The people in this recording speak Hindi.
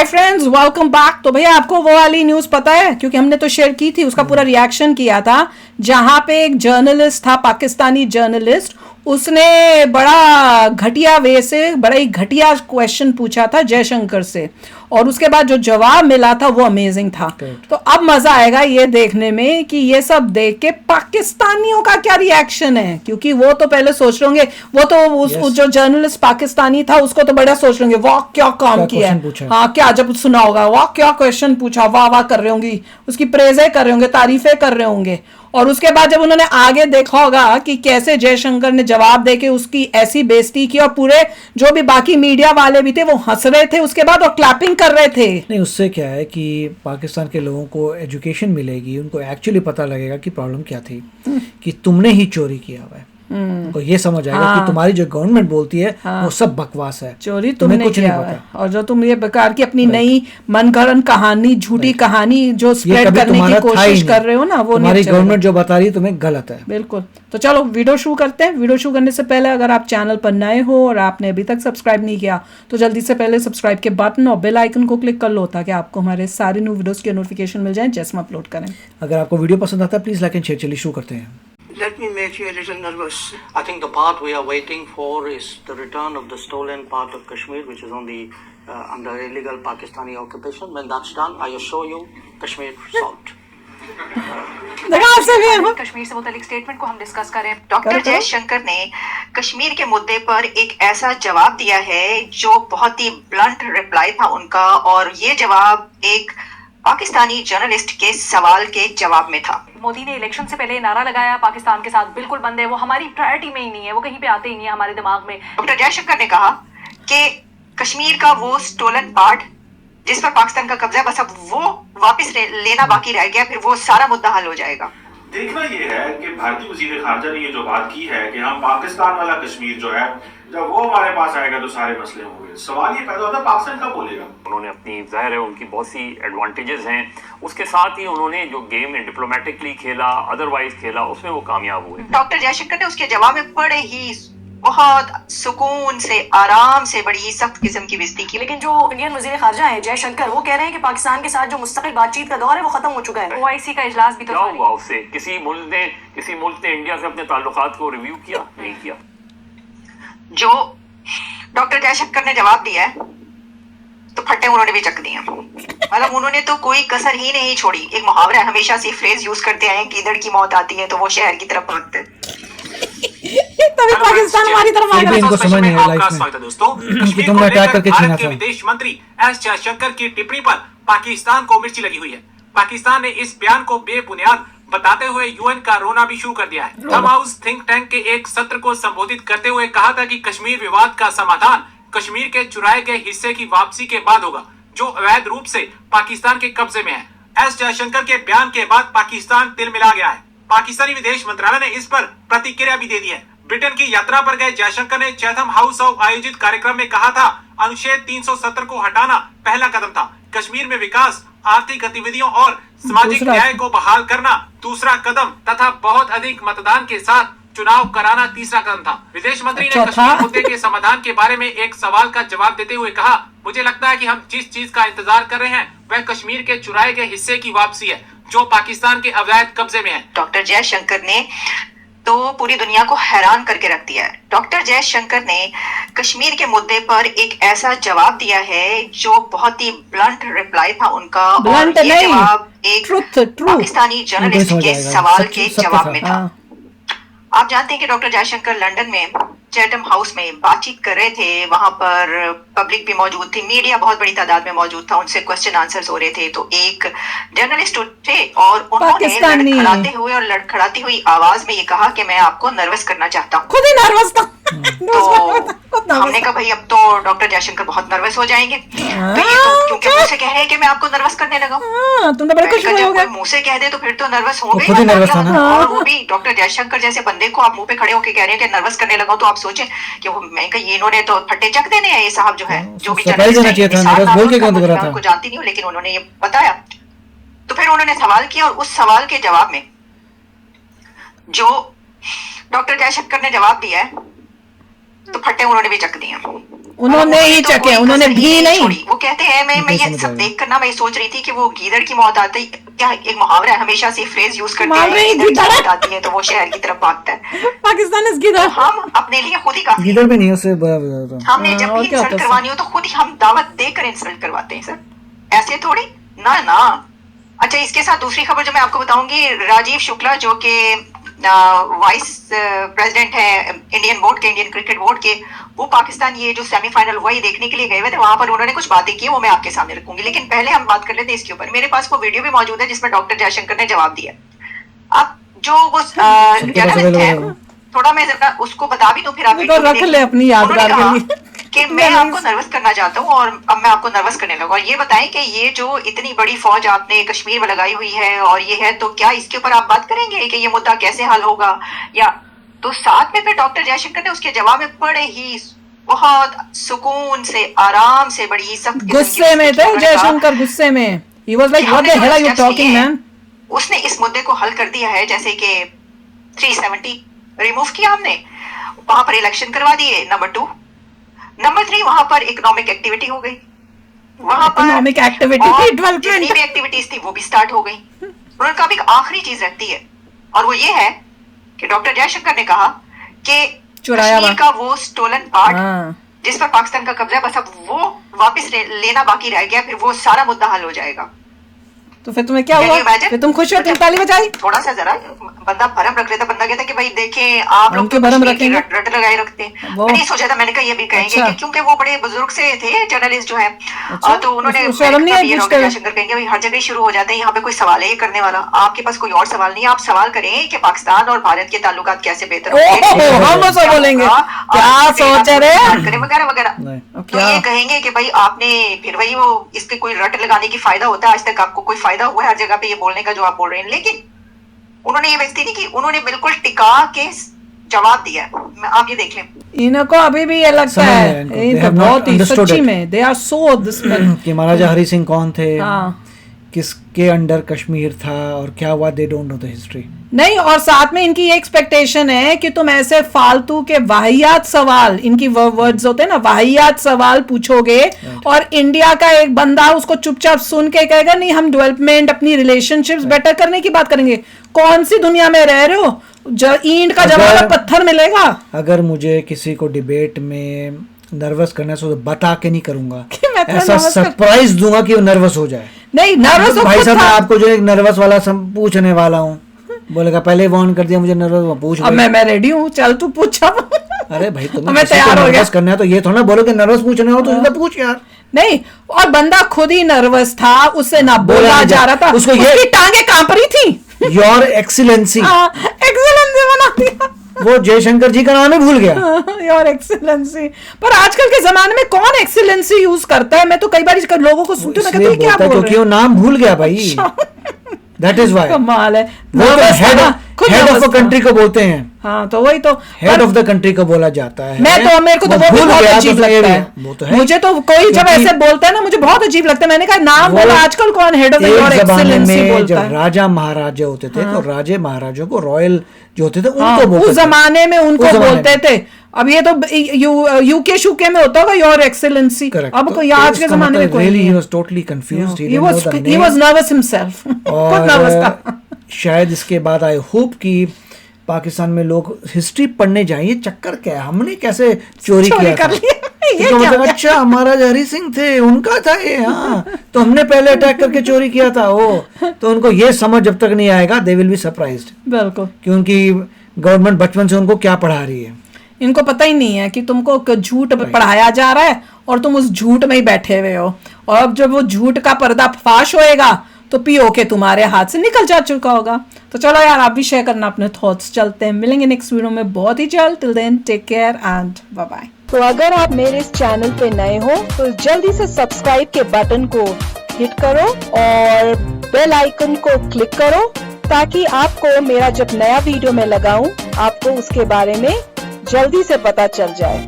Hi friends, welcome back. तो भैया आपको वो वाली न्यूज़ पता है, क्योंकि हमने तो शेयर की थी, उसका पूरा रिएक्शन किया था, जहां पे एक जर्नलिस्ट था, पाकिस्तानी जर्नलिस्ट, उसने बड़ा घटिया वे से बड़ा ही घटिया क्वेश्चन पूछा था जयशंकर से, और उसके बाद जो जवाब मिला था वो अमेजिंग था। तो अब मजा आएगा ये देखने में कि ये सब देख के पाकिस्तानियों का क्या रिएक्शन है, क्योंकि वो तो पहले सोच रहे होंगे, वो तो उस जो जर्नलिस्ट पाकिस्तानी था उसको तो बड़ा सोच रहे होंगे, वाह क्या काम किया है, हाँ क्या जब सुना होगा, वाह क्या क्वेश्चन पूछा, वाह वाह कर रहे होंगे, उसकी प्रेजें कर रहे होंगे, तारीफें कर रहे होंगे। और उसके बाद जब उन्होंने आगे देखा होगा कि कैसे जयशंकर ने जवाब देके उसकी ऐसी बेइज्जती की, और पूरे जो भी बाकी मीडिया वाले भी थे वो हंस रहे थे उसके बाद और क्लैपिंग कर रहे थे। नहीं, उससे क्या है कि पाकिस्तान के लोगों को एजुकेशन मिलेगी, उनको एक्चुअली पता लगेगा कि प्रॉब्लम क्या थी, कि तुमने ही चोरी किया हुआ है। तो ये समझ आएगा कि तुम्हारी जो गवर्नमेंट बोलती है वो सब बकवास है, चोरी तुमने कुछ नहीं पता। और जो तुम ये बेकार की अपनी नई मनगढ़ंत कहानी, झूठी कहानी जो स्प्रेड करने की कोशिश कर रहे हो ना, वो हमारी गवर्नमेंट जो बता रही है तुम्हें गलत है। बिल्कुल। तो चलो वीडियो शुरू करते हैं। वीडियो शुरू करने से पहले अगर आप चैनल पर नए हो और आपने अभी तक सब्सक्राइब नहीं किया तो जल्दी से पहले सब्सक्राइब के बटन और बेल आइकन को क्लिक कर लो, ताकि आपको हमारे सारे न्यू वीडियोस के नोटिफिकेशन मिल जाए जैसे हम अपलोड करें। अगर आपको वीडियो पसंद आता है प्लीज लाइक एंड शेयर। चलिए शुरू करते हैं। Let me make you a little nervous. I think the part we are waiting for is the return of the stolen part of Kashmir, which is on the under illegal Pakistani occupation. When that's done, I assure you, Kashmir solved. Kashmir से मुतालिक स्टेटमेंट को हम डिस्कस करें। डॉक्टर जयशंकर ने कश्मीर के मुद्दे पर एक ऐसा जवाब दिया है जो बहुत ही ब्लंट रिप्लाई था उनका, और ये जवाब एक पाकिस्तानी जर्नलिस्ट के सवाल के जवाब में था। मोदी ने इलेक्शन से पहले नारा लगाया पाकिस्तान के साथ बिल्कुल बंद है, वो हमारी प्रायोरिटी में ही नहीं है, वो कहीं पे आते ही नहीं है हमारे दिमाग में। डॉक्टर जयशंकर ने कहा कि कश्मीर का वो स्टोलन पार्ट जिस पर पाकिस्तान का कब्जा है, बस अब वो वापस लेना बाकी रह गया, फिर वो सारा मुद्दा हल हो जाएगा। देखना ये है कि भारतीय वजीर खारजा ने ये जो बात की है कि हम पाकिस्तान वाला कश्मीर जो है, जब वो हमारे पास आएगा तो सारे मसले होंगे। सवाल ये पैदा होता है पाकिस्तान कब बोलेगा। उन्होंने अपनी, जाहिर है उनकी बहुत सी एडवांटेजेस हैं, उसके साथ ही उन्होंने जो गेम डिप्लोमेटिकली खेला, अदरवाइज खेला, उसमें वो कामयाब हुए। डॉक्टर जयशंकर ने उसके जवाब में बड़े ही बहुत सुकून से, आराम से, बड़ी सख्त किस्म की बेइज्जती की। लेकिन जो इंडियन वजीर खारजा है जयशंकर, वो कह रहे हैं कि पाकिस्तान के साथ जो मुस्तकिल बातचीत का दौर है वो खत्म हो चुका है। OIC का इजलास भी तो क्या हुआ उससे? किसी मुल्क ने इंडिया से अपने ताल्लुकात को रिव्यू किया? नहीं किया। जो डॉक्टर जयशंकर ने जवाब दिया है तो फट्टे उन्होंने भी चक दिए, मतलब उन्होंने तो कोई कसर ही नहीं छोड़ी। एक मुहावरा है, हमेशा से फ्रेज यूज करते आए कि इधर की मौत आती है तो वो शहर की तरफ भागते। तभी पाकिस्तान हमारी तरफ आ गया। इनको समझ नहीं है लाइफ में दोस्तों, कि तुमने अटैक करके छीना था। विदेश मंत्री एस जयशंकर की टिप्पणी पर पाकिस्तान को मिर्ची लगी हुई है। पाकिस्तान ने इस बयान को बेबुनियाद बताते हुए यूएन का रोना भी शुरू कर दिया है। डम हाउस थिंक टैंक के एक सत्र को संबोधित करते हुए कहा था कि कश्मीर विवाद का समाधान कश्मीर के चुराए गए हिस्से की वापसी के बाद होगा, जो अवैध रूप से पाकिस्तान के कब्जे में है। एस जयशंकर के बयान के बाद पाकिस्तान तिलमिला गया है। पाकिस्तानी विदेश मंत्रालय ने इस पर प्रतिक्रिया भी दे दी है। ब्रिटेन की यात्रा पर गए जयशंकर ने चैथम हाउस ऑफ आयोजित कार्यक्रम में कहा था, अनुच्छेद 370 को हटाना पहला कदम था, कश्मीर में विकास, आर्थिक गतिविधियों और सामाजिक न्याय को बहाल करना दूसरा कदम, तथा बहुत अधिक मतदान के साथ चुनाव कराना तीसरा कदम था। विदेश मंत्री ने कश्मीर मुद्दे के समाधान के बारे में एक सवाल का जवाब देते हुए कहा, मुझे लगता है कि हम जिस चीज का इंतजार कर रहे हैं वह कश्मीर के चुराए गए हिस्से की वापसी है, जो पाकिस्तान के अवैध कब्जे में है। डॉक्टर जयशंकर ने तो पूरी दुनिया को हैरान करके रख दिया है। डॉक्टर जयशंकर ने कश्मीर के मुद्दे पर एक ऐसा जवाब दिया है जो बहुत ही ब्लंट रिप्लाई था उनका, और ये जवाब एक पाकिस्तानी जर्नलिस्ट के सवाल के जवाब में था। आप जानते हैं कि डॉक्टर जयशंकर लंदन में चैथम हाउस में बातचीत कर रहे थे, वहां पर पब्लिक भी मौजूद थी, मीडिया बहुत बड़ी तादाद में मौजूद था, उनसे क्वेश्चन आंसर्स हो रहे थे। तो एक जर्नलिस्ट उठे और उन्होंने लड़खड़ाते हुए और लड़खड़ाती हुई आवाज में ये कहा कि मैं आपको नर्वस करना चाहता हूँ। खुद ही नर्वस था। तो हमने कहा भाई अब तो डॉक्टर जयशंकर बहुत नर्वस हो जाएंगे, तो ये तो क्योंकि मुंह से कह रहे हैं कि मैं आपको नर्वस करने लगा। तुमने बड़ा खुश हो गया। मुंह से कह दे तो फिर तो नर्वस होंगे, और वो भी डॉक्टर जयशंकर जैसे बंदे को आप मुंह पे खड़े होकर कह रहे हैं कि नर्वस करने लगा, तो आप सोचें कि मैं कहा ये इन्होंने तो फट्टे चक देने हैं ये साहब जो है, जो भी उनको जानती नहीं हूँ, लेकिन उन्होंने ये बताया। तो फिर उन्होंने सवाल किया, और उस सवाल के जवाब में जो डॉक्टर जयशंकर ने जवाब दिया है तो फट्टे उन्होंने भी चक दिए। उन्होंने ही तो चखे, कोई उन्होंने कसर ही भी नहीं। छोड़ी। वो कहते हैं मैं ये समझ सब आया। देख कर ना मैं सोच रही थी कि वो गीदड़ की मौत आती, क्या एक मुहावरा है हमेशा से फ्रेज यूज करते मुहावरे हैं, ही गीदड़ की गीदड़। मौत आती है तो वो शहर की तरफ भागता है। पाकिस्तान इज गिदड़। हम अपने लिए खुद ही काफी इधर भी नहीं है, उससे बड़ा बता रहा हमने जब और भी क्या होता इंसल्ट है करवानी हो तो खुद ही हम दावत देकर इंसल्ट करवाते हैं सर, ऐसे थोड़ी ना ना। अच्छा, इसके साथ दूसरी खबर जो मैं आपको बताऊंगी, राजीव शुक्ला जो कि वाइस प्रेसिडेंट है इंडियन बोर्ड के, इंडियन क्रिकेट बोर्ड के, वो पाकिस्तान ये जो सेमीफाइनल हुआ ये देखने के लिए गए हुए थे। वहां पर उन्होंने कुछ बातें की, वो मैं आपके सामने रखूंगी, लेकिन पहले हम बात कर लेते हैं इसके ऊपर। मेरे पास वो वीडियो भी मौजूद है जिसमें डॉक्टर जयशंकर ने जवाब दिया। अब जो वो जर्नलिस्ट है, थोड़ा मैं जरा उसको बता भी दूं, फिर आप तो वीडियो भी रख देख ले लें। अपनी यादगार उन्होंने के कहा लिए। कि मैं आपको नर्वस करना चाहता हूँ और अब मैं आपको नर्वस करने लगा, और ये बताएं कि ये जो इतनी बड़ी फौज आपने कश्मीर में लगाई हुई है और ये है, तो क्या इसके ऊपर आप बात करेंगे कि ये मुद्दा कैसे हल होगा, या तो साथ में फिर डॉक्टर जयशंकर ने उसके जवाब में बड़े ही बहुत सुकून से, आराम से, बड़ी ही सख्त गुस्से में थे जयशंकर, गुस्से में। He was like, what the hell are you talking, man? उसने इस मुद्दे को हल कर दिया है, जैसे कि 370 रिमूव किया हमने, वहां पर इलेक्शन करवा दिए, नंबर 2, नंबर 3 वहां पर इकोनॉमिक एक्टिविटी हो गई, वहां पर Economic activity और थी, development। जितनी भी एक्टिविटीज थी वो भी स्टार्ट हो गई। उन्होंने कहा भी एक आखिरी चीज रहती है, और वो ये है कि डॉक्टर जयशंकर ने कहा कि चुराया कश्मीर हुआ। का वो स्टोलन पार्ट हाँ। जिस पर पाकिस्तान का कब्जा है, बस अब वो वापस लेना बाकी रह गया, फिर वो सारा मुद्दा हल हो जाएगा। तो फिर तुम्हें क्या Can हुआ? you imagine? फिर तुम खुश हो, तुम ताली बजाई? थोड़ा सा जरा बंदा भरम रख लेता, बंदा कहता कि भाई देखें आप लोग उनके तो भरम कश्मीर की रखेंगे। रट लगाए रखते हैं। वो- मैंने ये सोचा था, मैंने कहा ये भी कहेंगे अच्छा। कि क्योंकि वो बड़े बुजुर्ग से थे जर्नलिस्ट जो है, अच्छा। तो उन्होंने उसको शर्म नहीं आई ये कुछ डॉक्टर करे? जयशंकर कहेंगे भाई हर जगह शुरू हो जाते हैं, यहाँ पे कोई सवाल है ये करने वाला, आपके पास कोई और सवाल नहीं है, आप सवाल करें कि पाकिस्तान और भारत के ताल्लुकात कैसे बेहतर ओहो, हम उसको बोलेंगे क्या सोच रहे करें वगैरह वगैरह। नहीं। तो क्या? ये कहेंगे कि भाई आपने फिर वही वो इसके कोई रट लगाने की फायदा होता है, आज तक आपको कोई फायदा हुआ है हर जगह पे ये बोलने का जो आप बोल रहे हैं, लेकिन उन्होंने ये बेइज्जती नहीं की, उन्होंने बिल्कुल टिका के जवाब दिया। आप ये देख लें। इनको अभी भी ये लगता समझ है, आया इनको। ये They तो have not बहुत ही understood सच्ची it. में दे आर सो दिस कि महाराजा हरि सिंह कौन थे, हाँ। किसके अंडर कश्मीर था और क्या हुआ, they don't know the history. नहीं, और साथ में इनकी ये एक्सपेक्टेशन है कि तुम ऐसे फालतू के वाहियात सवाल, इनकी वर्ड्स होते हैं ना, वाहियात सवाल पूछोगे और इंडिया का एक बंदा उसको चुपचाप सुन के कहेगा नहीं हम डेवलपमेंट, अपनी रिलेशनशिप्स बेटर करने की बात करेंगे। कौन सी दुनिया में रह रहे हो? ईंट का जवाब अगर- पत्थर मिलेगा। अगर मुझे किसी को डिबेट में नर्वस करना है तो बता के नहीं करूंगा, कि मैं तो ऐसा nervous कर- सरप्राइज दूंगा कि वो नर्वस हो जाए। नहीं, नर्वस भाई साहब मैं आपको जो एक नर्वस वाला पूछने वाला हूँ, बोलेगा पहले वार्न कर दिया मुझे नर्वस, पूछ अब भाई। मैं रेडी हूँ, चल तू पूछ अब। अरे भाई तुम्हें मैं किसी को तैयार हो गया। नर्वस करना है तो ये थोड़ा ना बोलो कि नर्वस पूछने हो तो सीधा पूछ यार। नहीं, और बंदा खुद ही नर्वस था, उससे ना बोला नहीं जा जा- रहा था, उसको ये- उसकी टांगे कांप रही थी। योर एक्सीलेंसी, एक्सीलेंसी बना दिया। वो जयशंकर जी का नाम ही भूल गया। Your excellency. पर आजकल के जमाने में कौन एक्सीलेंसी यूज करता है? मैं तो कई बार लोगों को सुनती हूँ, मैं कहती हूँ, इसलिए क्या बोलता है बोल क्योंकि रहे वो नाम भूल गया भाई, दैट इज वाई। कमाल है। वो तो Nervous था ना, खुद हेड nervous ऑफ अ था। कंट्री को बोलते हैं, हाँ तो वही तो। हेड पर ऑफ द कंट्री को बोला जाता है। मैं तो, मेरे को तो वो भी भूल बहुत गया अजीब तो लगता है। वो तो है। मुझे तो कोई जब क्योंकि ऐसे बोलता है ना, मुझे बहुत अजीब लगता है। मैंने कहा नाम वो बोला, आजकल कौन हेड ऑफ द एक योर जमाने एक्सीलेंसी में बोलता जब है? राजा महाराजा होते थे तो राजे महाराजों को रॉयल जो होते थे हाँ, उनको बोलते उस थे। जमाने में उनको उस जमाने बोलते थे। अब ये तो यूके शूके में होता होगा योर एक्सीलेंसी। Correct. अब तो कोई आज के इसका जमाने में मतलब कोई really नहीं he है। was totally confused. He he didn't know was the he name. was nervous himself. खुद nervous और था। शायद इसके बाद आई होप कि पाकिस्तान में लोग हिस्ट्री पढ़ने जाएं, ये चक्कर क्या है, हमने कैसे चोरी किया कर था। लिया। ये तो क्या मतलब है? अच्छा महाराजा हरि सिंह थे, उनका था ये, हाँ तो हमने पहले अटैक करके चोरी किया था वो। तो उनको ये समझ जब तक नहीं आएगा दे विल बी सरप्राइज्ड बिल्कुल। कि उनकी गवर्नमेंट बचपन से उनको क्या पढ़ा रही है। इनको पता ही नहीं है कि तुमको झूठ पढ़ाया जा रहा है और तुम उस झूठ में ही बैठे हुए हो, और अब जब वो झूठ का पर्दा फाश होएगा तो पीओके तुम्हारे हाथ से निकल जा चुका होगा। तो चलो यार, आप भी शेयर करना अपने थॉट्स। चलते हैं, मिलेंगे नेक्स्ट वीडियो में बहुत ही जल्द। Till then take care and bye bye. तो अगर आप मेरे इस चैनल पे नए हो तो जल्दी से सब्सक्राइब के बटन को हिट करो और बेल आइकन को क्लिक करो, ताकि आपको मेरा जब नया वीडियो मैं लगाऊं आपको उसके बारे में जल्दी से पता चल जाए।